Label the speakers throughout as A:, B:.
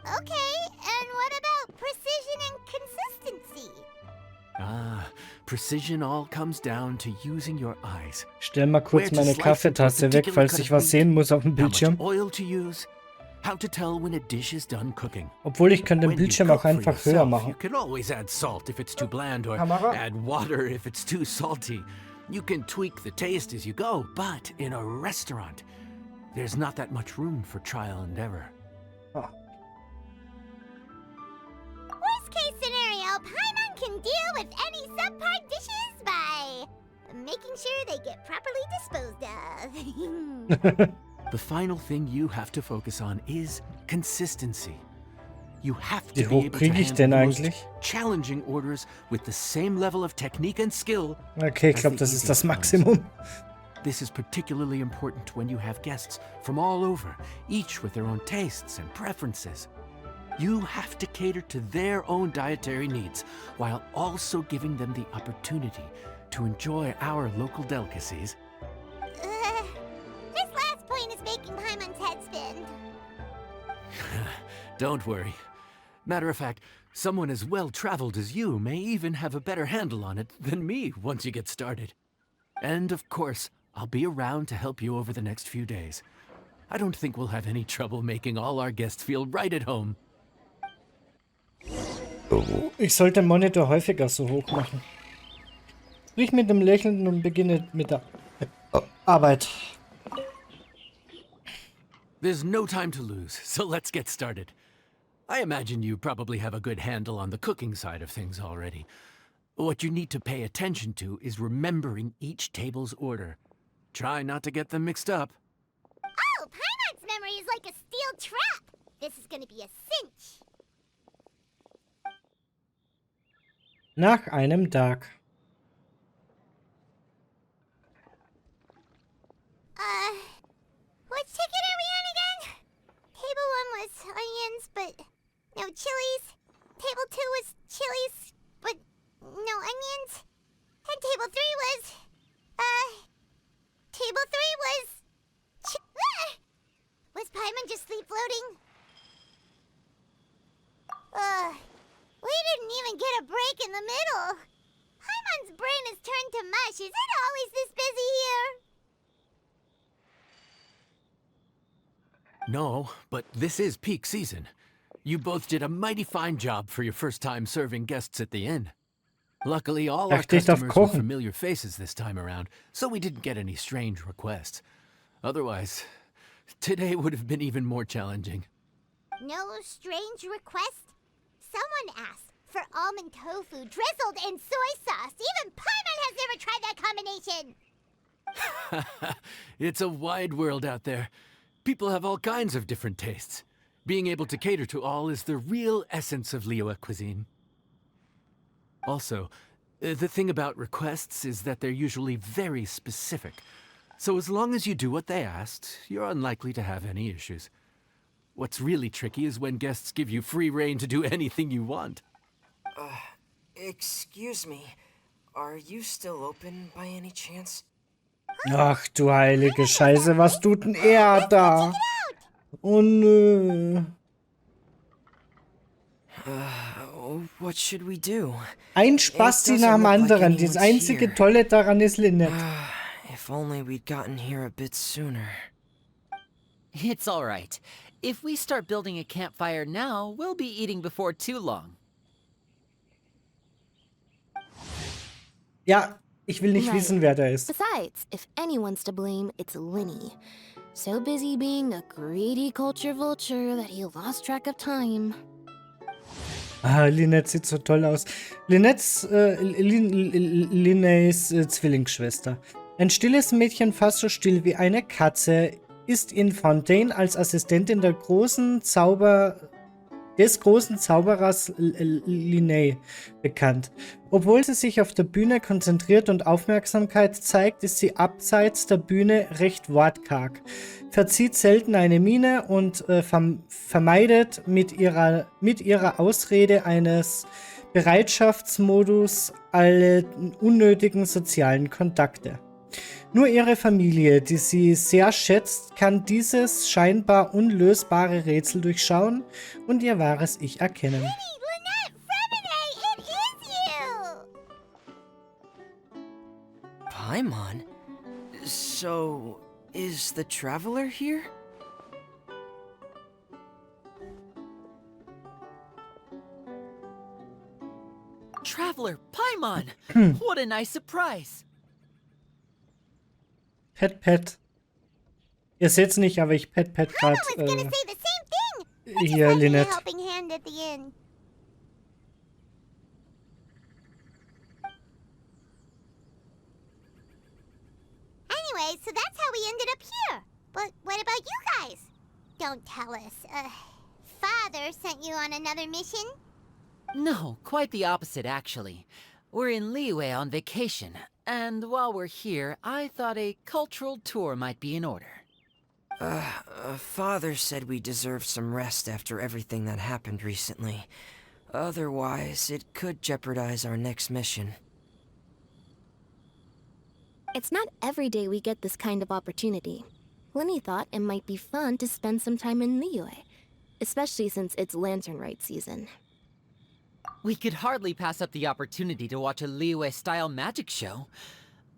A: Okay, and what about precision and consistency?
B: Ah, precision all comes down to using your eyes.
C: Stell mal kurz meine Kaffeetasse weg, falls ich was sehen muss auf dem Bildschirm.
B: Oil to use, how to tell when a dish is done cooking.
C: Obwohl ich kann den Bildschirm auch einfach höher machen.
B: You can always add salt if it's too bland or
C: Kamera?
B: add water if it's too salty. You can tweak the taste as you go, but in a restaurant, there's not that much room for trial and error.
C: Ah.
A: Worst case scenario, Paimon can deal with any subpar dishes by making sure they get properly disposed of.
B: The final thing you have to focus on is consistency. You have to
C: Wie
B: be
C: hoch
B: able to
C: kriege ich
B: handle
C: denn
B: the most
C: eigentlich?
B: challenging orders with the same level of technique and skill.
C: Okay, ich glaube, das ist das Maximum.
B: This is particularly important when you have guests from all over, each with their own tastes and preferences. You have to cater to their own dietary needs while also giving them the opportunity to enjoy our local delicacies.
A: This last point is making Paimon's head spin.
B: Don't worry. Matter of fact, someone as well-traveled as you may even have a better handle on it than me once you get started. And of course, I'll be around to help you over the next few days. I don't think we'll have any trouble making all our guests feel right at home.
C: Ich sollte den Monitor häufiger so hoch machen. Sprich mit dem Lächeln und beginne mit der Arbeit.
B: There's no time to lose, so let's get started. I imagine you probably have a good handle on the cooking side of things already. What you need to pay attention to is remembering each table's order. Try not to get them mixed up.
A: Oh, Paimon's memory is like a steel trap. This is gonna be a cinch.
C: Nach einem Tag.
A: Which ticket are we on again? Table 1 was onions, but no chilies. Table 2 was chilies, but no onions. And table 3 was, table 3 was, was Paimon just sleep floating? We didn't even get a break in the middle. Paimon's brain has turned to mush. Is it always this busy here?
B: No, but this is peak season. You both did a mighty fine job for your first time serving guests at the inn. Luckily, all our customers were familiar faces this time around, so we didn't get any strange requests. Otherwise, today would have been even more challenging.
A: No strange request? Someone asked for almond tofu drizzled in soy sauce. Even Paimon has never tried that combination.
B: It's a wide world out there. People have all kinds of different tastes. Being able to cater to all is the real essence of Liyue cuisine. Also, the thing about requests is that they're usually very specific. So as long as you do what they asked, you're unlikely to have any issues. What's really tricky is when guests give you free rein to do anything you want.
D: Excuse me. Are you still open by any chance?
C: Ach du heilige Scheiße, was tut denn er da? Oh nö.
D: What should we do?
C: Ein Spasti nach dem anderen. Das einzige Tolle daran ist Lynette.
D: If only we'd gotten here a bit sooner.
E: It's all right. If we start building a campfire now, we'll be eating before too long.
C: Ja, ich will nicht wissen, wer da ist.
F: Besides, if anyone's to blame, it's Linny. So busy being a greedy culture vulture that he lost track of time.
C: Ah, Lynette sieht so toll aus. Lynnettes Zwillingsschwester. Ein stilles Mädchen, fast so still wie eine Katze, ist in Fontaine als Assistentin des großen Zauberers Linné bekannt. Obwohl sie sich auf der Bühne konzentriert und Aufmerksamkeit zeigt, ist sie abseits der Bühne recht wortkarg, verzieht selten eine Miene und vermeidet mit ihrer Ausrede eines Bereitschaftsmodus alle unnötigen sozialen Kontakte. Nur ihre Familie, die sie sehr schätzt, kann dieses scheinbar unlösbare Rätsel durchschauen und ihr wahres Ich erkennen.
A: Hey, Lynette, Fremine, it is you!
D: Paimon? So, is the Traveler here?
E: Traveler, Paimon! What a nice surprise!
C: Pet, pet. Ihr seht's nicht, aber ich pet
A: Hannah
C: grad
A: was gonna say the same thing. I just
C: hier,
A: lent you a
C: Lynette.
A: helping hand at the end. Anyway, so that's how we ended up here. But what about you guys? Don't tell us. Father sent you on another mission?
E: No, quite the opposite, actually. We're in Liyue on vacation, and while we're here, I thought a cultural tour might be in order.
D: Father said we deserve some rest after everything that happened recently. Otherwise, it could jeopardize our next mission.
F: It's not every day we get this kind of opportunity. Lenny thought it might be fun to spend some time in Liyue, especially since it's Lantern Rite season.
E: We could hardly pass up the opportunity to watch a Liyue-style magic show.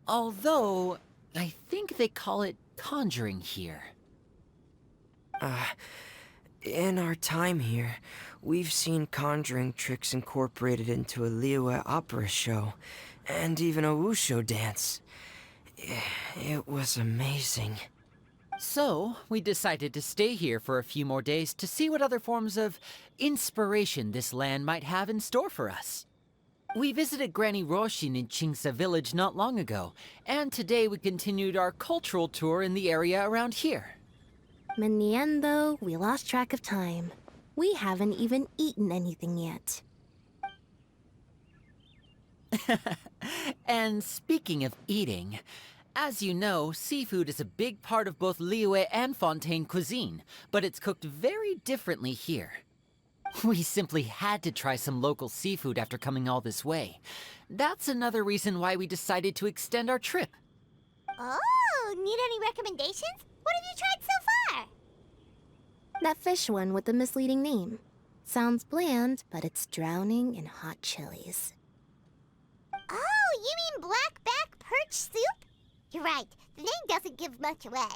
E: Although, I think they call it conjuring here.
D: In our time here, we've seen conjuring tricks incorporated into a Liyue opera show, and even a wushu dance. It was amazing.
E: So, we decided to stay here for a few more days to see what other forms of inspiration this land might have in store for us. We visited Granny Roshin in Chingsa village not long ago, and today we continued our cultural tour in the area around here.
F: In the end, though, we lost track of time. We haven't even eaten anything yet.
E: And speaking of eating, as you know, seafood is a big part of both Liyue and Fontaine cuisine, but it's cooked very differently here. We simply had to try some local seafood after coming all this way. That's another reason why we decided to extend our trip.
A: Oh, need any recommendations? What have you tried so far?
F: That fish one with the misleading name. Sounds bland, but it's drowning in hot chilies.
A: Oh, you mean blackback perch soup? You're right, the name doesn't give much away.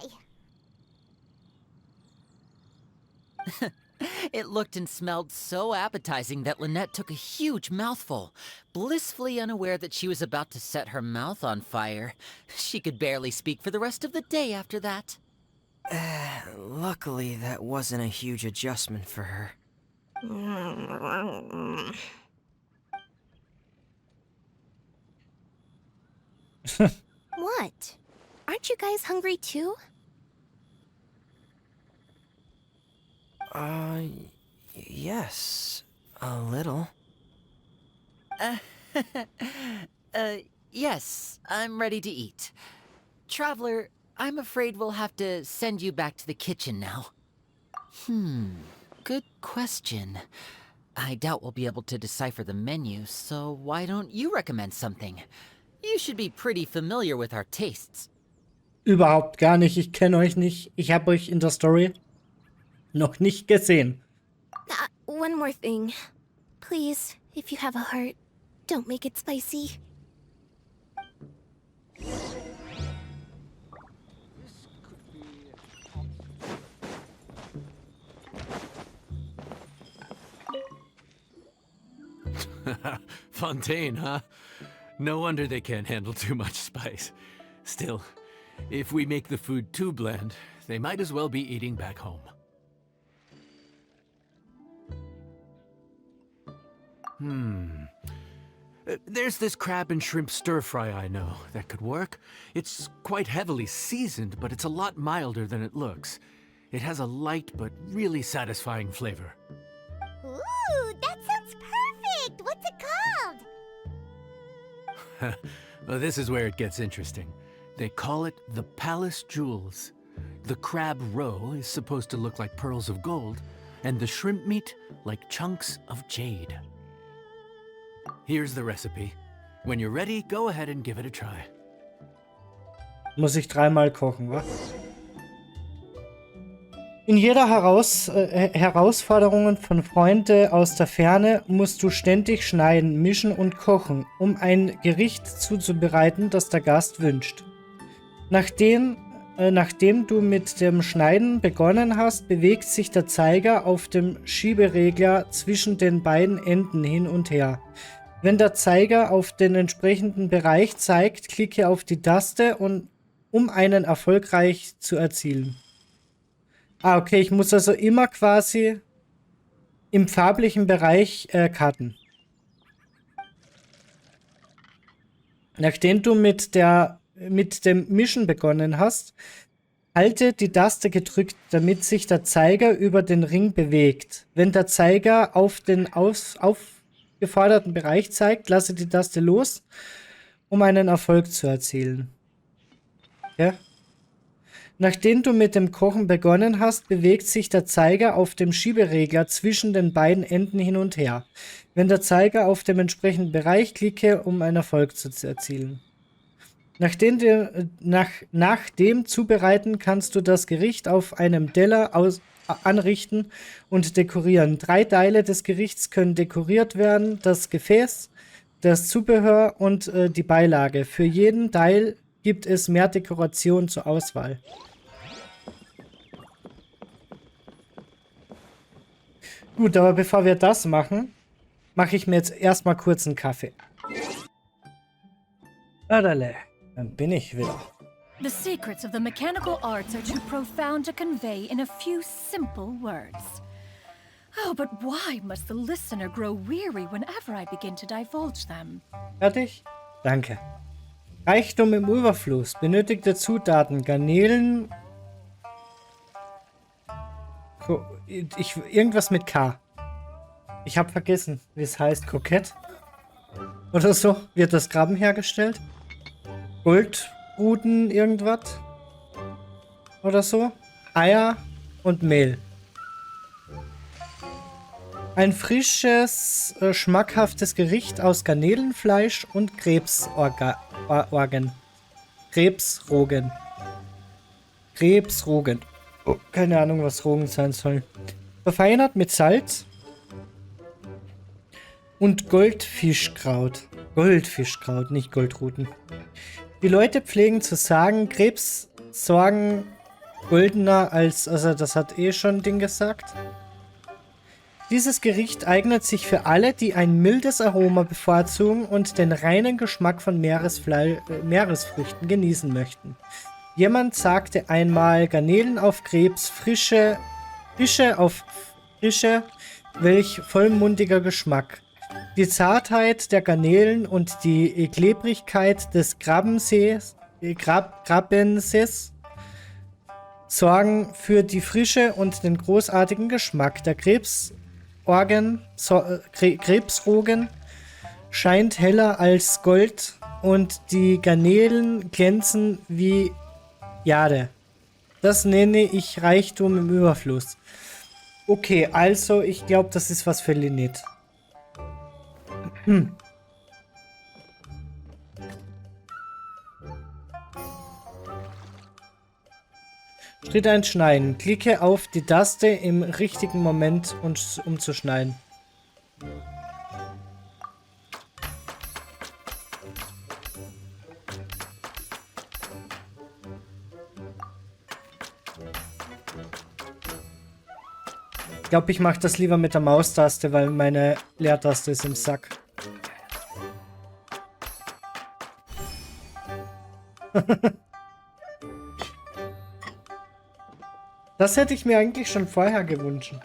E: It looked and smelled so appetizing that Lynette took a huge mouthful, blissfully unaware that she was about to set her mouth on fire. She could barely speak for the rest of the day after that.
D: Luckily, that wasn't a huge adjustment for her.
F: What? Aren't you guys hungry too?
D: Yes, a little.
E: Yes, I'm ready to eat. Traveler, I'm afraid we'll have to send you back to the kitchen now. Good question. I doubt we'll be able to decipher the menu, so why don't you recommend something? You should be pretty familiar with our tastes.
C: Überhaupt gar nicht. Ich kenne euch nicht. Ich habe euch in der Story noch nicht gesehen.
F: One more thing. Please, if you have a heart, don't make it spicy.
B: Fontaine, huh? No wonder they can't handle too much spice. Still, if we make the food too bland, they might as well be eating back home. There's this crab and shrimp stir-fry I know that could work. It's quite heavily seasoned, but it's a lot milder than it looks. It has a light but really satisfying flavor.
A: Ooh, that sounds perfect! What's it called?
B: Well, this is where it gets interesting. They call it the Palace Jewels. The crab roe is supposed to look like pearls of gold, and the shrimp meat like chunks of jade. Here's the recipe. When you're ready, go ahead and give it a try.
C: Muss ich 3-mal kochen, was? In jeder Herausforderungen von Freunde aus der Ferne musst du ständig schneiden, mischen und kochen, um ein Gericht zuzubereiten, das der Gast wünscht. Nachdem du mit dem Schneiden begonnen hast, bewegt sich der Zeiger auf dem Schieberegler zwischen den beiden Enden hin und her. Wenn der Zeiger auf den entsprechenden Bereich zeigt, klicke auf die Taste, um einen erfolgreich zu erzielen. Ah, okay, ich muss also immer quasi im farblichen Bereich cutten. Nachdem du mit dem Mischen begonnen hast, halte die Taste gedrückt, damit sich der Zeiger über den Ring bewegt. Wenn der Zeiger auf den aufgeforderten Bereich zeigt, lasse die Taste los, um einen Erfolg zu erzielen. Ja? Nachdem du mit dem Kochen begonnen hast, bewegt sich der Zeiger auf dem Schieberegler zwischen den beiden Enden hin und her. Wenn der Zeiger auf dem entsprechenden Bereich klicke, um einen Erfolg zu erzielen. Nach dem Zubereiten kannst du das Gericht auf einem Teller anrichten und dekorieren. 3 Teile des Gerichts können dekoriert werden: das Gefäß, das Zubehör und die Beilage. Für jeden Teil gibt es mehr Dekoration zur Auswahl. Gut, aber bevor wir das machen, mache ich mir jetzt erstmal kurz einen Kaffee. Adale, dann bin ich wieder.
G: The secrets of the mechanical arts are too profound to convey in a few simple words. Oh, but why must the listener grow weary whenever I begin to divulge them?
C: Fertig? Danke. Reichtum im Überfluss. Benötigte Zutaten. Garnelen. Irgendwas mit K. Ich habe vergessen, wie es heißt. Kokett? Oder so? Wird das Graben hergestellt? Goldruten, irgendwas? Oder so? Eier und Mehl. Ein frisches, schmackhaftes Gericht aus Garnelenfleisch und Krebsrogen. Krebsrogen. Oh, keine Ahnung, was Rogen sein soll. Verfeinert mit Salz und Goldfischkraut. Goldfischkraut, nicht Goldruten. Die Leute pflegen zu sagen, Krebssorgen goldener als... Also das hat eh schon Ding gesagt. Dieses Gericht eignet sich für alle, die ein mildes Aroma bevorzugen und den reinen Geschmack von Meeresfrüchten genießen möchten. Jemand sagte einmal, Garnelen auf Krebs, Fische auf Frische, welch vollmundiger Geschmack. Die Zartheit der Garnelen und die Klebrigkeit des Krabbensees sorgen für die Frische und den großartigen Geschmack. Der Krebsrogen scheint heller als Gold und die Garnelen glänzen wie Jade. Das nenne ich Reichtum im Überfluss. Okay, also ich glaube, das ist was für Linit. Schritt 1: Schneiden. Klicke auf die Taste im richtigen Moment, um zu schneiden. Ich glaube, ich mache das lieber mit der Maustaste, weil meine Leertaste ist im Sack. Das hätte ich mir eigentlich schon vorher gewünscht.